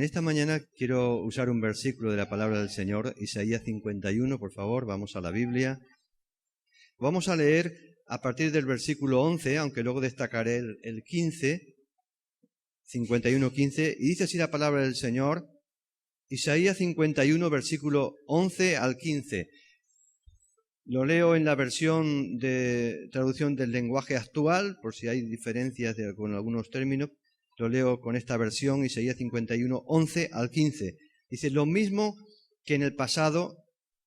En esta mañana quiero usar un versículo de la palabra del Señor, Isaías 51, por favor, vamos a la Biblia. Vamos a leer a partir del versículo 11, aunque luego destacaré el 15, 51, 15, y dice así la palabra del Señor, Isaías 51, versículo 11 al 15. Lo leo en la versión de traducción del lenguaje actual, por si hay diferencias con algunos términos. Lo leo con esta versión, Isaías 51, 11 al 15. Dice, lo mismo que en el pasado,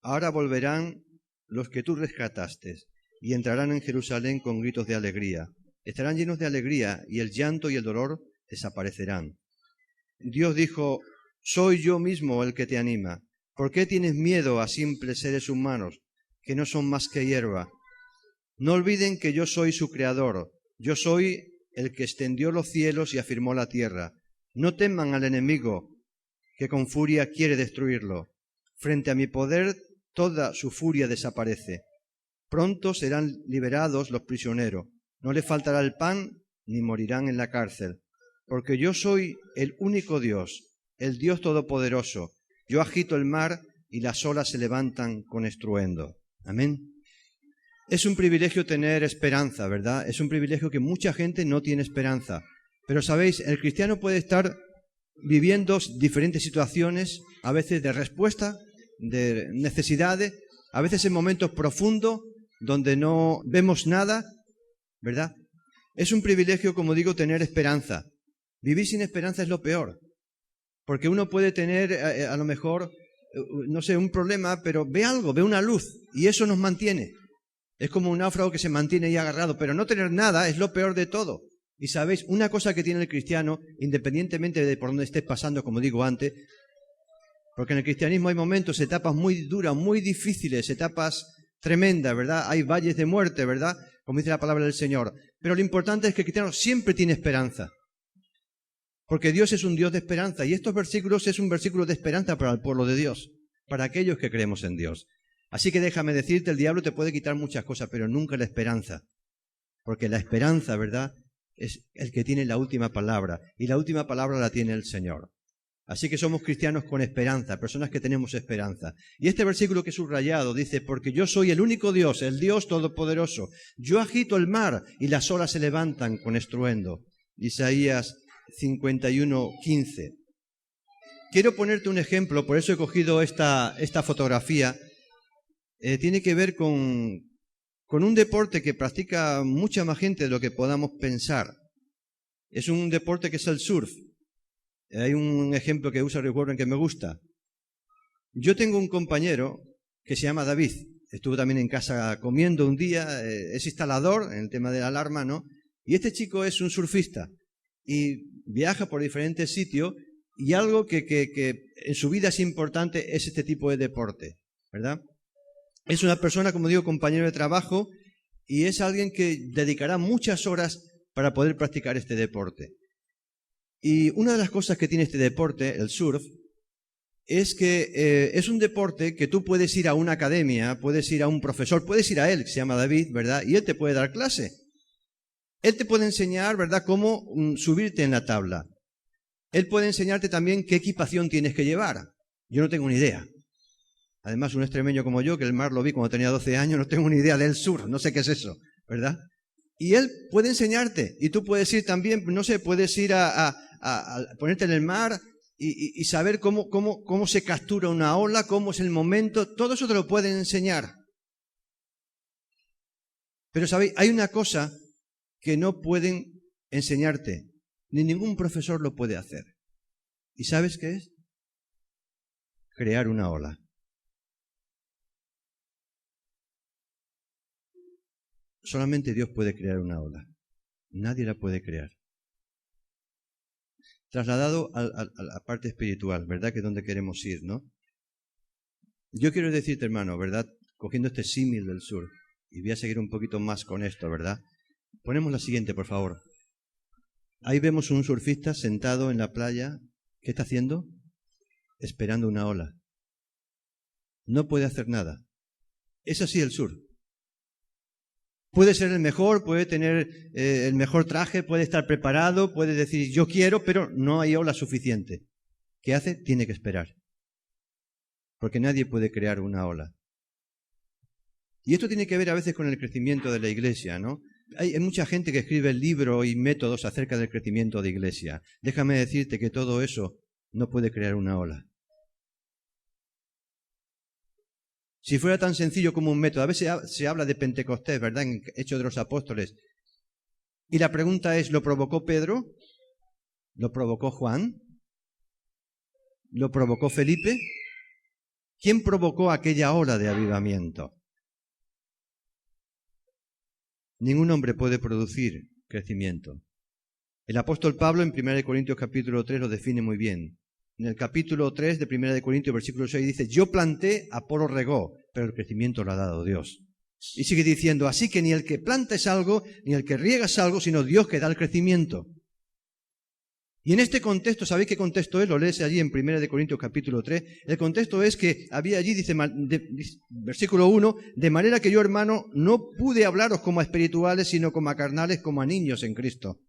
ahora volverán los que tú rescataste, y entrarán en Jerusalén con gritos de alegría. Estarán llenos de alegría, y el llanto y el dolor desaparecerán. Dios dijo, soy yo mismo el que te anima. ¿Por qué tienes miedo a simples seres humanos, que no son más que hierba? No olviden que yo soy su creador. Yo soy el que extendió los cielos y afirmó la tierra. No teman al enemigo, que con furia quiere destruirlo. Frente a mi poder, toda su furia desaparece. Pronto serán liberados los prisioneros. No les faltará el pan, ni morirán en la cárcel. Porque yo soy el único Dios, el Dios todopoderoso. Yo agito el mar y las olas se levantan con estruendo. Amén. Es un privilegio tener esperanza, ¿verdad? Es un privilegio que mucha gente no tiene esperanza. Pero, ¿sabéis? El cristiano puede estar viviendo diferentes situaciones, a veces de respuesta, de necesidades, a veces en momentos profundos donde no vemos nada, ¿verdad? Es un privilegio, como digo, tener esperanza. Vivir sin esperanza es lo peor, porque uno puede tener, a lo mejor, no sé, un problema, pero ve algo, ve una luz, y eso nos mantiene. Es como un náufrago que se mantiene ahí agarrado, pero no tener nada es lo peor de todo. Y sabéis, una cosa que tiene el cristiano, independientemente de por dónde estés pasando, como digo antes, porque en el cristianismo hay momentos, etapas muy duras, muy difíciles, etapas tremendas, ¿verdad? Hay valles de muerte, ¿verdad? Como dice la palabra del Señor. Pero lo importante es que el cristiano siempre tiene esperanza. Porque Dios es un Dios de esperanza. Y estos versículos es un versículo de esperanza para el pueblo de Dios, para aquellos que creemos en Dios. Así que déjame decirte, el diablo te puede quitar muchas cosas, pero nunca la esperanza. Porque la esperanza, ¿verdad?, es el que tiene la última palabra. Y la última palabra la tiene el Señor. Así que somos cristianos con esperanza, personas que tenemos esperanza. Y este versículo que he subrayado dice, porque yo soy el único Dios, el Dios todopoderoso. Yo agito el mar y las olas se levantan con estruendo. Isaías 51, 15. Quiero ponerte un ejemplo, por eso he cogido esta fotografía. Tiene que ver con un deporte que practica mucha más gente de lo que podamos pensar. Es un deporte que es el surf. Hay un ejemplo que usa Rick Warren que me gusta. Yo tengo un compañero que se llama David. Estuvo también en casa comiendo un día. Es instalador en el tema de la alarma, ¿no? Y este chico es un surfista y viaja por diferentes sitios, y algo que en su vida es importante es este tipo de deporte, ¿verdad? Es una persona, como digo, compañero de trabajo, y es alguien que dedicará muchas horas para poder practicar este deporte. Y una de las cosas que tiene este deporte, el surf, es que es un deporte que tú puedes ir a una academia, puedes ir a un profesor, puedes ir a él, que se llama David, ¿verdad? Y él te puede dar clase. Él te puede enseñar, ¿verdad?, cómo subirte en la tabla. Él puede enseñarte también qué equipación tienes que llevar. Yo no tengo ni idea. Además, un extremeño como yo, que el mar lo vi cuando tenía 12 años, no tengo ni idea del sur, no sé qué es eso, ¿verdad? Y él puede enseñarte, y tú puedes ir también, no sé, puedes ir a ponerte en el mar y saber cómo se captura una ola, cómo es el momento, todo eso te lo pueden enseñar. Pero, ¿sabéis? Hay una cosa que no pueden enseñarte, ni ningún profesor lo puede hacer. ¿Y sabes qué es? Crear una ola. Solamente Dios puede crear una ola. Nadie la puede crear. Trasladado a la parte espiritual, ¿verdad? Que es donde queremos ir, ¿no? Yo quiero decirte, hermano, ¿verdad? Cogiendo este símil del sur, y voy a seguir un poquito más con esto, ¿verdad? Ponemos la siguiente, por favor. Ahí vemos un surfista sentado en la playa. ¿Qué está haciendo? Esperando una ola. No puede hacer nada. Es así el surf. Puede ser el mejor, puede tener el mejor traje, puede estar preparado, puede decir yo quiero, pero no hay ola suficiente. ¿qué hace? Tiene que esperar. Porque nadie puede crear una ola. Y esto tiene que ver a veces con el crecimiento de la iglesia, ¿no? Hay mucha gente que escribe libros y métodos acerca del crecimiento de iglesia. Déjame decirte que todo eso no puede crear una ola. Si fuera tan sencillo como un método, a veces se habla de Pentecostés, ¿verdad?, en Hechos de los Apóstoles. Y la pregunta es, ¿lo provocó Pedro? ¿Lo provocó Juan? ¿Lo provocó Felipe? ¿Quién provocó aquella ola de avivamiento? Ningún hombre puede producir crecimiento. El apóstol Pablo en 1 Corintios capítulo 3 lo define muy bien. En el capítulo 3 de 1 Corintios, versículo 6, dice, yo planté, Apolo regó, pero el crecimiento lo ha dado Dios. Y sigue diciendo, así que ni el que planta es algo, ni el que riega es algo, sino Dios que da el crecimiento. Y en este contexto, ¿sabéis qué contexto es? Lo lees allí en 1 Corintios capítulo 3. El contexto es que había allí, dice, versículo 1, de manera que yo, hermano, no pude hablaros como a espirituales, sino como a carnales, como a niños en Cristo.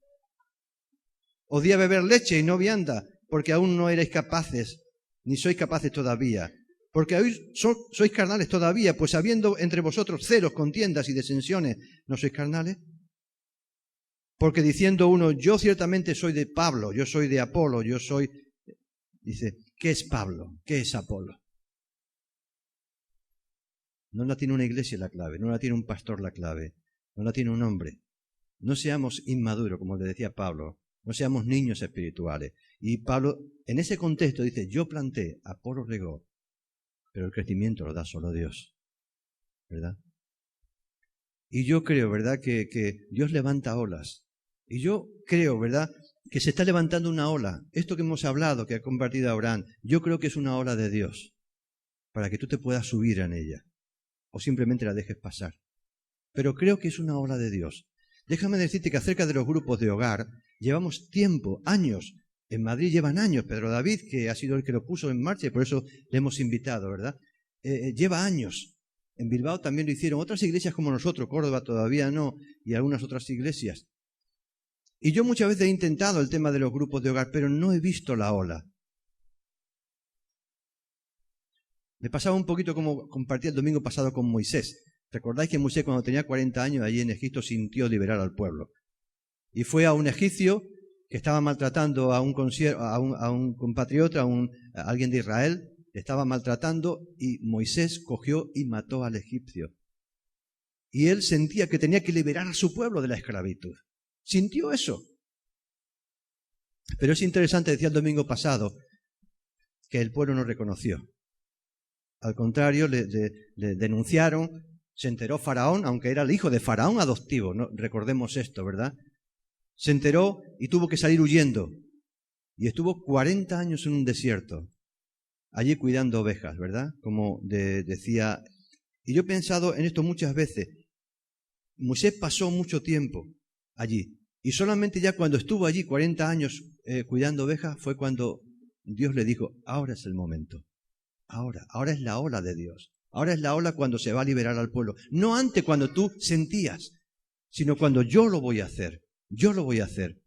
Os di a beber leche y no vianda, porque aún no erais capaces, ni sois capaces todavía. Porque hoy sois carnales todavía, pues habiendo entre vosotros celos, contiendas y disensiones, ¿no sois carnales? Porque diciendo uno, yo ciertamente soy de Pablo, yo soy de Apolo, yo soy... Dice, ¿qué es Pablo? ¿Qué es Apolo? No la tiene una iglesia la clave, no la tiene un pastor la clave, no la tiene un hombre. No seamos inmaduros, como le decía Pablo, no seamos niños espirituales. Y Pablo, en ese contexto, dice, yo planté, Apolo regó, pero el crecimiento lo da solo Dios, ¿verdad? Y yo creo, ¿verdad?, que Dios levanta olas. Y yo creo, ¿verdad?, que se está levantando una ola. Esto que hemos hablado, que ha compartido Abraham, yo creo que es una ola de Dios, para que tú te puedas subir en ella, o simplemente la dejes pasar. Pero creo que es una ola de Dios. Déjame decirte que acerca de los grupos de hogar, llevamos tiempo, años. En Madrid llevan años. Pedro David, que ha sido el que lo puso en marcha, y por eso le hemos invitado, ¿verdad? Lleva años. En Bilbao también lo hicieron. Otras iglesias como nosotros, Córdoba todavía no, y algunas otras iglesias. Y yo muchas veces he intentado el tema de los grupos de hogar, pero no he visto la ola. Me pasaba un poquito como compartí el domingo pasado con Moisés. ¿Recordáis que Moisés cuando tenía 40 años allí en Egipto sintió liberar al pueblo? Y fue a un egipcio que estaba maltratando a un compatriota, a alguien de Israel, le estaba maltratando y Moisés cogió y mató al egipcio. Y él sentía que tenía que liberar a su pueblo de la esclavitud. Sintió eso. Pero es interesante, decía el domingo pasado, que el pueblo no reconoció. Al contrario, le denunciaron, se enteró Faraón, aunque era el hijo de Faraón adoptivo, ¿no? Recordemos esto, ¿verdad? Se enteró y tuvo que salir huyendo. Y estuvo 40 años en un desierto, allí cuidando ovejas, ¿verdad? Como decía. Y yo he pensado en esto muchas veces. Moisés pasó mucho tiempo allí. Y solamente ya cuando estuvo allí 40 años cuidando ovejas fue cuando Dios le dijo, ahora es el momento. Ahora es la ola de Dios. Ahora es la ola cuando se va a liberar al pueblo. No antes cuando tú sentías, sino cuando yo lo voy a hacer. Yo lo voy a hacer.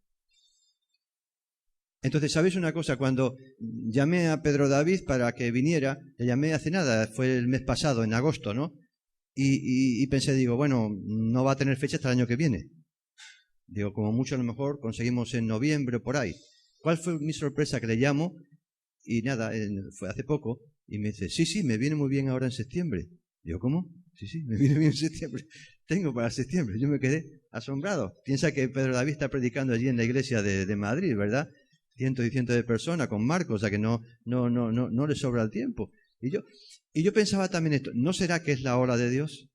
Entonces, ¿sabéis una cosa? Cuando llamé a Pedro David para que viniera, le llamé hace nada, fue el mes pasado, en agosto, ¿no? Y pensé, digo, bueno, no va a tener fecha hasta el año que viene. Digo, como mucho a lo mejor conseguimos en noviembre o por ahí. ¿Cuál fue mi sorpresa? Que le llamo y nada, fue hace poco, y me dice, sí, me viene muy bien ahora en septiembre. Digo, ¿cómo? Sí, me viene bien en septiembre. Tengo para septiembre. Yo me quedé asombrado. Piensa que Pedro David está predicando allí en la iglesia de Madrid, ¿verdad? Cientos y cientos de personas con Marcos, o sea que no le sobra el tiempo. Y yo pensaba también esto, ¿no será que es la ola de Dios?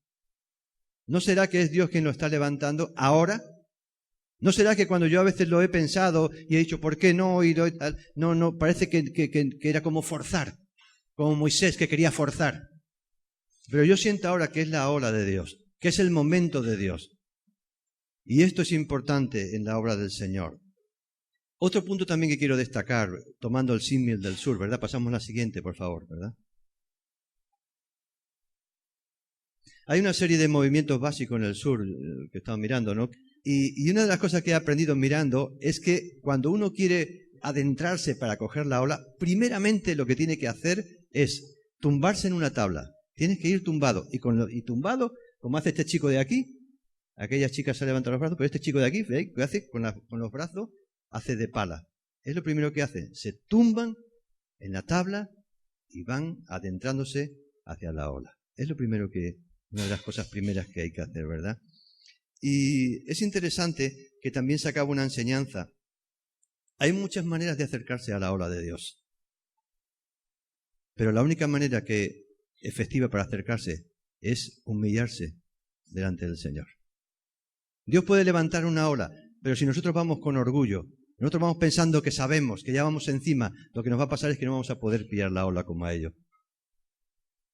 ¿No será que es Dios quien lo está levantando ahora? ¿No será que cuando yo a veces lo he pensado y he dicho, ¿por qué no? No, parece que era como forzar, como Moisés que quería forzar. Pero yo siento ahora que es la ola de Dios, que es el momento de Dios. Y esto es importante en la obra del Señor. Otro punto también que quiero destacar, tomando el símil del sur, ¿verdad? Pasamos a la siguiente, por favor, ¿verdad? Hay una serie de movimientos básicos en el sur que estamos mirando, ¿no? Y una de las cosas que he aprendido mirando es que cuando uno quiere adentrarse para coger la ola, primeramente lo que tiene que hacer es tumbarse en una tabla. Tienes que ir tumbado. Y tumbado, como hace este chico de aquí, aquella chica se levanta los brazos, pero este chico de aquí, ¿veis? ¿Qué hace? Con los brazos, hace de pala. Es lo primero que hacen. Se tumban en la tabla y van adentrándose hacia la ola. Es lo primero una de las cosas primeras que hay que hacer, ¿verdad? Y es interesante que también se acaba una enseñanza. Hay muchas maneras de acercarse a la ola de Dios. Pero la única manera efectiva para acercarse es humillarse delante del Señor. Dios puede levantar una ola, pero si nosotros vamos con orgullo, nosotros vamos pensando que sabemos, que ya vamos encima, lo que nos va a pasar es que no vamos a poder pillar la ola como a ellos.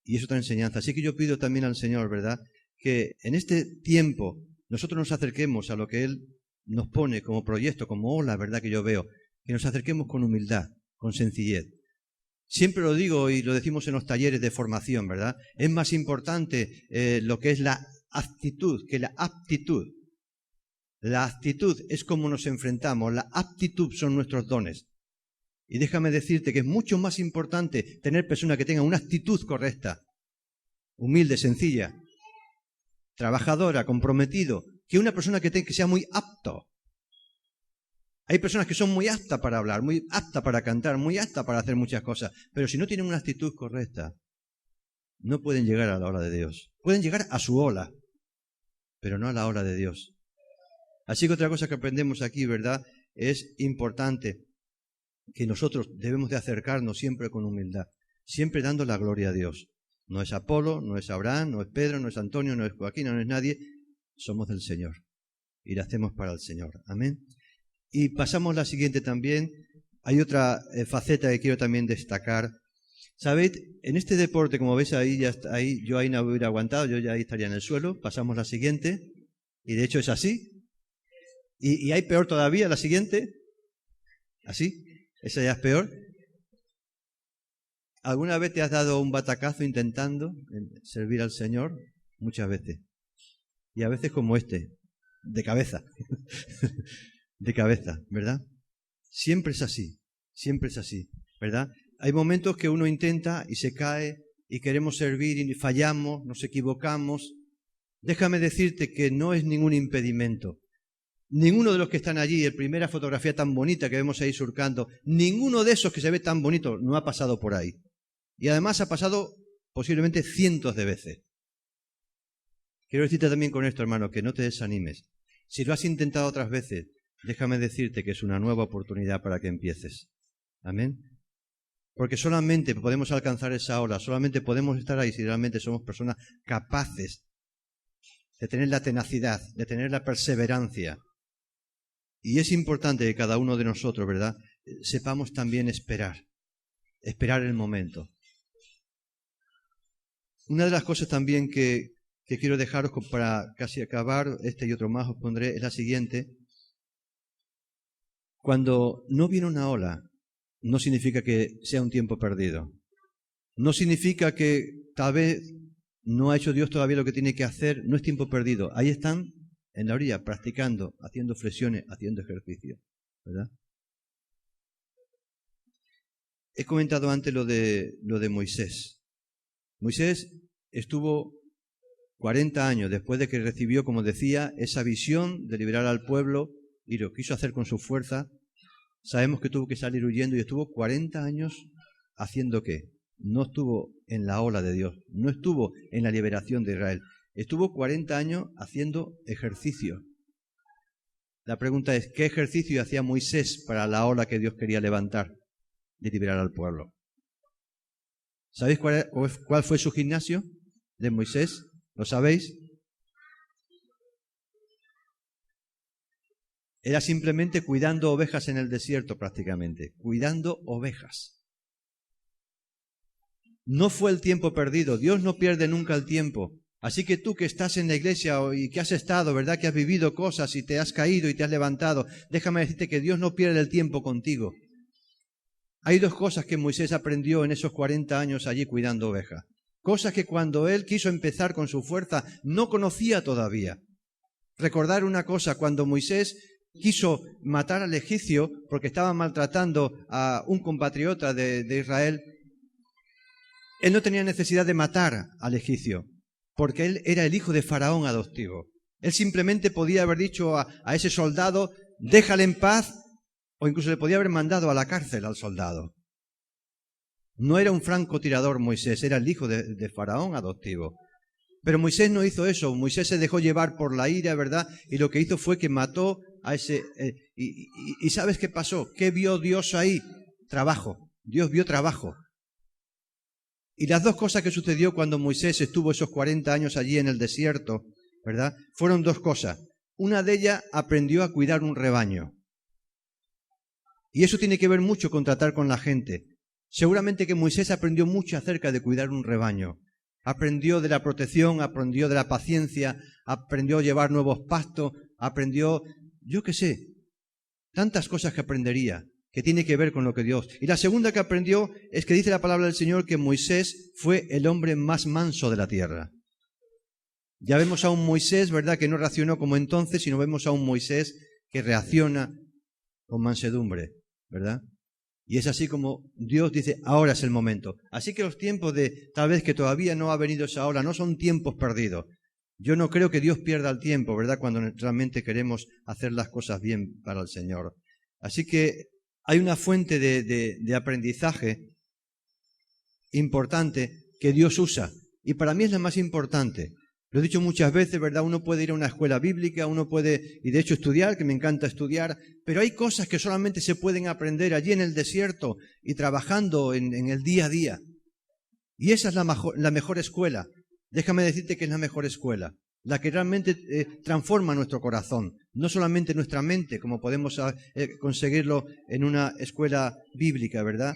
Y es otra enseñanza. Así que yo pido también al Señor, ¿verdad?, que en este tiempo nosotros nos acerquemos a lo que Él nos pone como proyecto, como ola, ¿verdad?, que yo veo, que nos acerquemos con humildad, con sencillez. Siempre lo digo y lo decimos en los talleres de formación, ¿verdad? Es más importante lo que es la actitud que la aptitud. La actitud es cómo nos enfrentamos, la aptitud son nuestros dones. Y déjame decirte que es mucho más importante tener personas que tengan una actitud correcta, humilde, sencilla, trabajadora, comprometido, que una persona que sea muy apto. Hay personas que son muy aptas para hablar, muy aptas para cantar, muy aptas para hacer muchas cosas, pero si no tienen una actitud correcta, no pueden llegar a la ola de Dios. Pueden llegar a su ola, pero no a la ola de Dios. Así que otra cosa que aprendemos aquí, ¿verdad?, es importante que nosotros debemos de acercarnos siempre con humildad, siempre dando la gloria a Dios. No es Apolo, no es Abraham, no es Pedro, no es Antonio, no es Joaquín, no es nadie. Somos del Señor y lo hacemos para el Señor. Amén. Y pasamos a la siguiente también. Hay otra faceta que quiero también destacar. ¿Sabéis? En este deporte, como veis ahí, yo ahí no hubiera aguantado, yo ya ahí estaría en el suelo. Pasamos a la siguiente. Y de hecho es así. Y hay peor todavía, la siguiente. ¿Así? Esa ya es peor. ¿Alguna vez te has dado un batacazo intentando servir al Señor? Muchas veces. Y a veces como de cabeza. De cabeza, ¿verdad? Siempre es así, ¿verdad? Hay momentos que uno intenta y se cae y queremos servir y fallamos, nos equivocamos. Déjame decirte que no es ningún impedimento. Ninguno de los que están allí, la primera fotografía tan bonita que vemos ahí surcando, ninguno de esos que se ve tan bonito no ha pasado por ahí. Y además ha pasado posiblemente cientos de veces. Quiero decirte también con esto, hermano, que no te desanimes. Si lo has intentado otras veces, déjame decirte que es una nueva oportunidad para que empieces. Amén. Porque solamente podemos alcanzar esa ola, solamente podemos estar ahí si realmente somos personas capaces de tener la tenacidad, de tener la perseverancia. Y es importante que cada uno de nosotros, ¿verdad?, sepamos también esperar el momento. Una de las cosas también que quiero dejaros para casi acabar, y otro más os pondré, es la siguiente. Cuando no viene una ola, no significa que sea un tiempo perdido. No significa que tal vez no ha hecho Dios todavía lo que tiene que hacer, no es tiempo perdido. Ahí están en la orilla, practicando, haciendo flexiones, haciendo ejercicio, ¿verdad? He comentado antes lo de Moisés. Moisés estuvo 40 años después de que recibió, como decía, esa visión de liberar al pueblo y lo quiso hacer con su fuerza. Sabemos que tuvo que salir huyendo y estuvo 40 años haciendo ¿qué? No estuvo en la ola de Dios, no estuvo en la liberación de Israel. Estuvo 40 años haciendo ejercicio. La pregunta es, ¿qué ejercicio hacía Moisés para la ola que Dios quería levantar de liberar al pueblo? ¿Sabéis cuál fue su gimnasio de Moisés? ¿Lo sabéis? Era simplemente cuidando ovejas en el desierto prácticamente, cuidando ovejas. No fue el tiempo perdido, Dios no pierde nunca el tiempo. Así que tú que estás en la iglesia y que has estado, ¿verdad?, que has vivido cosas y te has caído y te has levantado, déjame decirte que Dios no pierde el tiempo contigo. Hay dos cosas que Moisés aprendió en esos 40 años allí cuidando ovejas. Cosas que cuando él quiso empezar con su fuerza no conocía todavía. Recordar una cosa, cuando Moisés quiso matar al egipcio porque estaba maltratando a un compatriota de Israel, él no tenía necesidad de matar al egipcio, porque él era el hijo de Faraón adoptivo. Él simplemente podía haber dicho a ese soldado, déjale en paz, o incluso le podía haber mandado a la cárcel al soldado. No era un francotirador Moisés, era el hijo de Faraón adoptivo. Pero Moisés no hizo eso, Moisés se dejó llevar por la ira, ¿verdad? Y lo que hizo fue que mató a ese... ¿Y sabes qué pasó? ¿Qué vio Dios ahí? Trabajo. Dios vio trabajo. Y las dos cosas que sucedió cuando Moisés estuvo esos 40 años allí en el desierto, ¿verdad? Fueron dos cosas. Una de ellas, aprendió a cuidar un rebaño. Y eso tiene que ver mucho con tratar con la gente. Seguramente que Moisés aprendió mucho acerca de cuidar un rebaño. Aprendió de la protección, aprendió de la paciencia, aprendió a llevar nuevos pastos, aprendió, yo qué sé, tantas cosas que aprendería, que tiene que ver con lo que Dios. Y la segunda que aprendió es que dice la palabra del Señor que Moisés fue el hombre más manso de la tierra. Ya vemos a un Moisés, ¿verdad?, que no reaccionó como entonces, sino vemos a un Moisés que reacciona con mansedumbre, ¿verdad? Y es así como Dios dice, ahora es el momento. Así que los tiempos de tal vez que todavía no ha venido esa hora no son tiempos perdidos. Yo no creo que Dios pierda el tiempo, ¿verdad?, cuando realmente queremos hacer las cosas bien para el Señor. Así que hay una fuente de aprendizaje importante que Dios usa. Y para mí es la más importante. Lo he dicho muchas veces, ¿verdad? Uno puede ir a una escuela bíblica, uno puede, y de hecho estudiar, que me encanta estudiar, pero hay cosas que solamente se pueden aprender allí en el desierto y trabajando en el día a día. Y esa es la mejor escuela. Déjame decirte que es la mejor escuela, la que realmente transforma nuestro corazón, no solamente nuestra mente, como podemos conseguirlo en una escuela bíblica, ¿verdad?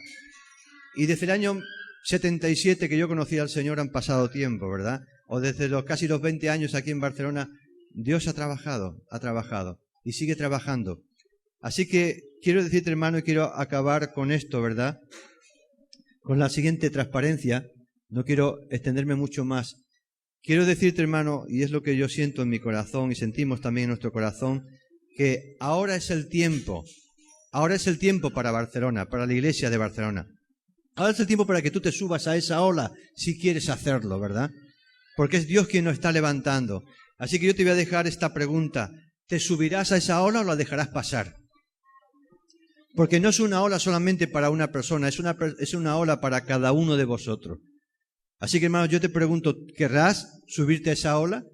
Y desde el año 77 que yo conocí al Señor han pasado tiempo, ¿verdad? O desde casi los 20 años aquí en Barcelona, Dios ha trabajado y sigue trabajando. Así que quiero decirte, hermano, y quiero acabar con esto, ¿verdad? Con la siguiente transparencia, no quiero extenderme mucho más. Quiero decirte, hermano, y es lo que yo siento en mi corazón y sentimos también en nuestro corazón, que ahora es el tiempo para Barcelona, para la iglesia de Barcelona. Ahora es el tiempo para que tú te subas a esa ola, si quieres hacerlo, ¿verdad? Porque es Dios quien nos está levantando. Así que yo te voy a dejar esta pregunta. ¿Te subirás a esa ola o la dejarás pasar? Porque no es una ola solamente para una persona, es una ola para cada uno de vosotros. Así que, hermano, yo te pregunto, ¿querrás subirte a esa ola?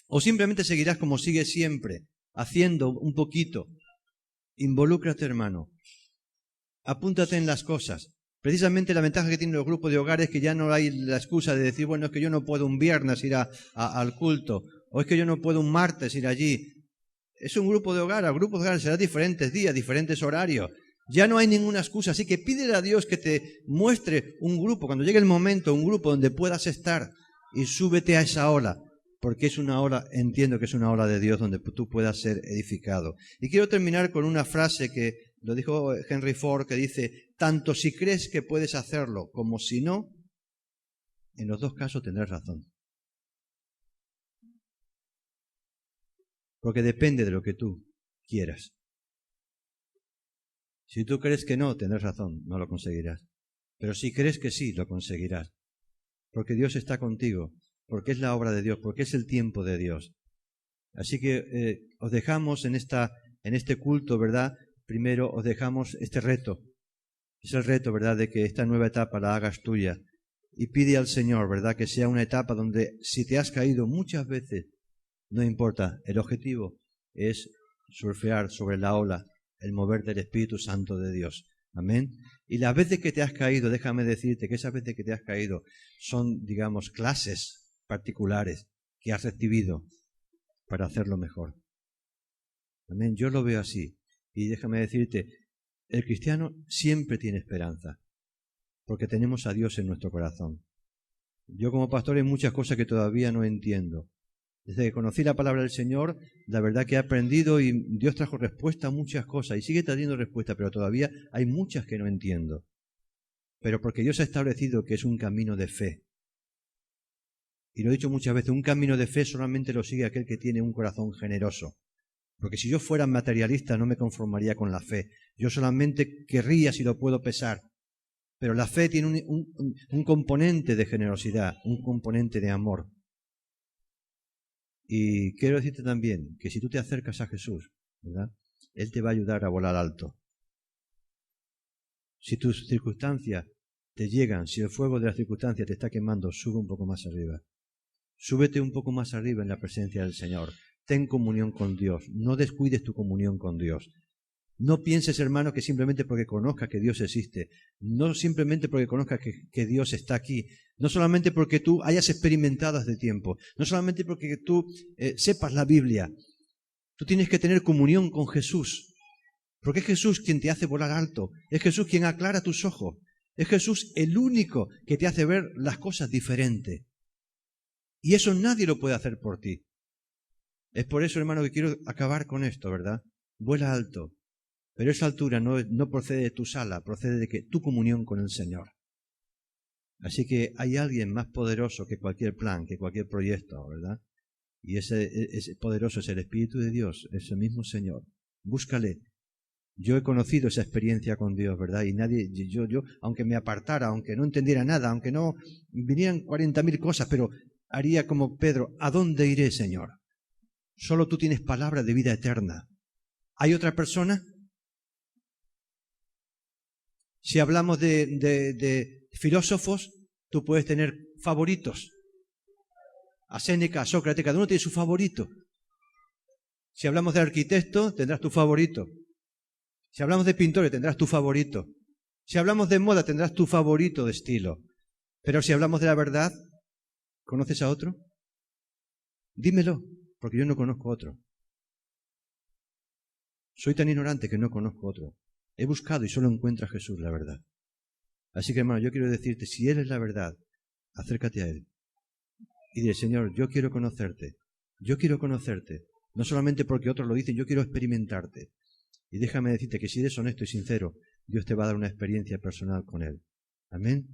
¿O simplemente seguirás como sigues siempre, haciendo un poquito? Involúcrate, hermano. Apúntate en las cosas. Precisamente la ventaja que tienen los grupos de hogares es que ya no hay la excusa de decir, bueno, es que yo no puedo un viernes ir al culto, o es que yo no puedo un martes ir allí. Es un grupo de hogar, al grupo de hogar será diferentes días, diferentes horarios. Ya no hay ninguna excusa, así que pídele a Dios que te muestre un grupo, cuando llegue el momento, un grupo donde puedas estar y súbete a esa ola, porque es una ola, entiendo que es una ola de Dios donde tú puedas ser edificado. Y quiero terminar con una frase que lo dijo Henry Ford, que dice, tanto si crees que puedes hacerlo como si no, en los dos casos tendrás razón. Porque depende de lo que tú quieras. Si tú crees que no, tendrás razón, no lo conseguirás. Pero si crees que sí, lo conseguirás. Porque Dios está contigo, porque es la obra de Dios, porque es el tiempo de Dios. Así que os dejamos en este culto, ¿verdad? Primero os dejamos este reto. Es el reto, ¿verdad?, de que esta nueva etapa la hagas tuya. Y pide al Señor, ¿verdad?, que sea una etapa donde si te has caído muchas veces, no importa, el objetivo es surfear sobre la ola, el mover del Espíritu Santo de Dios. Amén. Y las veces que te has caído, déjame decirte que esas veces que te has caído son, digamos, clases particulares que has recibido para hacerlo mejor. Amén. Yo lo veo así. Y déjame decirte, el cristiano siempre tiene esperanza, porque tenemos a Dios en nuestro corazón. Yo como pastor hay muchas cosas que todavía no entiendo. Desde que conocí la palabra del Señor, la verdad que he aprendido y Dios trajo respuesta a muchas cosas y sigue trayendo respuesta, pero todavía hay muchas que no entiendo. Pero porque Dios ha establecido que es un camino de fe. Y lo he dicho muchas veces, un camino de fe solamente lo sigue aquel que tiene un corazón generoso. Porque si yo fuera materialista no me conformaría con la fe. Yo solamente querría si lo puedo pesar. Pero la fe tiene un componente de generosidad, un componente de amor. Y quiero decirte también que si tú te acercas a Jesús, ¿verdad?, Él te va a ayudar a volar alto. Si tus circunstancias te llegan, si el fuego de las circunstancias te está quemando, sube un poco más arriba. Súbete un poco más arriba en la presencia del Señor. Ten comunión con Dios. No descuides tu comunión con Dios. No pienses, hermano, que simplemente porque conozcas que Dios existe, no simplemente porque conozcas que Dios está aquí, no solamente porque tú hayas experimentado hace tiempo, no solamente porque tú sepas la Biblia. Tú tienes que tener comunión con Jesús, porque es Jesús quien te hace volar alto, es Jesús quien aclara tus ojos, es Jesús el único que te hace ver las cosas diferente. Y eso nadie lo puede hacer por ti. Es por eso, hermano, que quiero acabar con esto, ¿verdad? Vuela alto. Pero esa altura no procede de tu sala, procede de que tu comunión con el Señor. Así que hay alguien más poderoso que cualquier plan, que cualquier proyecto, ¿verdad? Y ese poderoso es el Espíritu de Dios, ese mismo Señor. Búscale. Yo he conocido esa experiencia con Dios, ¿verdad? Y nadie, yo, aunque me apartara, aunque no entendiera nada, aunque no vinieran 40.000 cosas, pero haría como Pedro, ¿a dónde iré, Señor? Solo tú tienes palabra de vida eterna. ¿Hay otra persona? Si hablamos de filósofos, tú puedes tener favoritos. A Séneca, a Sócrates, cada uno tiene su favorito. Si hablamos de arquitectos, tendrás tu favorito. Si hablamos de pintores, tendrás tu favorito. Si hablamos de moda, tendrás tu favorito de estilo. Pero si hablamos de la verdad, ¿conoces a otro? Dímelo, porque yo no conozco otro. Soy tan ignorante que no conozco otro. He buscado y solo encuentro a Jesús la verdad. Así que, hermano, yo quiero decirte, si Él es la verdad, acércate a Él. Y dile, Señor, yo quiero conocerte. Yo quiero conocerte. No solamente porque otros lo dicen, yo quiero experimentarte. Y déjame decirte que si eres honesto y sincero, Dios te va a dar una experiencia personal con Él. Amén.